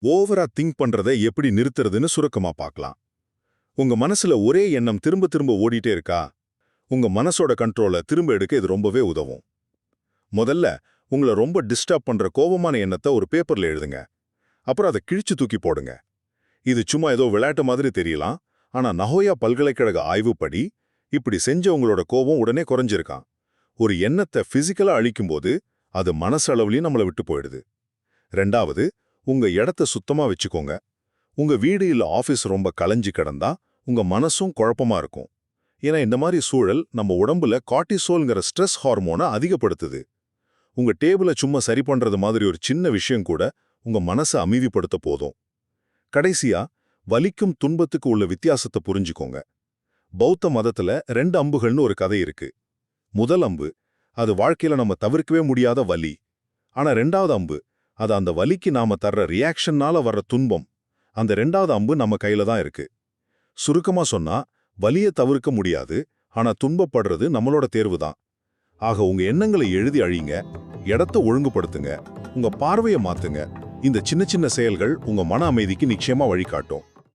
ஓவரா திங்க் பண்றதை எப்படி நிறுத்துறதுன்னு சுருக்கமா பார்க்கலாம். உங்க மனசுல ஒரே எண்ணம் திரும்ப திரும்ப ஓடிட்டே இருக்கா? உங்க மனசோட கண்ட்ரோலை திரும்ப எடுக்க இது ரொம்பவே உதவும். முதல்ல உங்கள ரொம்ப டிஸ்டர்ப் பண்ற கோபமான எண்ணத்தை ஒரு பேப்பர்ல எழுதுங்க. அப்புறம் அதை கிழிச்சு தூக்கி போடுங்க. இது சும்மா ஏதோ விளையாட்டு மாதிரி தெரியலாம். ஆனா நஹோயா பல்கலைக்கழக ஆய்வுப்படி இப்படி செஞ்ச உங்களோட கோபம் உடனே குறைஞ்சிருக்கான். ஒரு எண்ணத்தை பிசிக்கலா அழிக்கும்போது அது மனசளவுலயும் நம்மளை விட்டு போயிடுது. ரெண்டாவது, உங்க இடத்த சுத்தமா வச்சுக்கோங்க. உங்க வீடு இல்ல ஆபீஸ் ரொம்ப கலைஞ்சு கிடந்தா உங்க மனசும் குழப்பமா இருக்கும். ஏன்னா இந்த மாதிரி சூழல் நம்ம உடம்புல கார்டிசோல்ங்கிற ஸ்ட்ரெஸ் ஹார்மோனை அதிகப்படுத்துது. உங்க டேபிளை சும்மா சரி பண்றது மாதிரி ஒரு சின்ன விஷயம் கூட உங்க மனசை அமைதிப்படுத்த போதும். கடைசியா, வலிக்கும் துன்பத்துக்கு உள்ள வித்தியாசத்தை புரிஞ்சுக்கோங்க. பௌத்த மதத்துல 2 அம்புகள்னு ஒரு கதை இருக்கு. முதல் அம்பு, அது வாழ்க்கையில நம்ம தவிர்க்கவே முடியாத வலி. ஆனா 2வது அம்பு, அது அந்த வலிக்கு நாம தர்ற ரியாக்ஷன்னால வர்ற துன்பம். அந்த 2வது அம்பு நம்ம கையில தான் இருக்கு. சுருக்கமா சொன்னா, வலியை தவிர்க்க முடியாது, ஆனா துன்பப்படுறது நம்மளோட தேர்வு தான். ஆக உங்க எண்ணங்களை எழுதி அழிங்க, இடத்த ஒழுங்குபடுத்துங்க, உங்க பார்வையை மாத்துங்க. இந்த சின்ன சின்ன செயல்கள் உங்க மன அமைதிக்கு நிச்சயமா வழிகாட்டும்.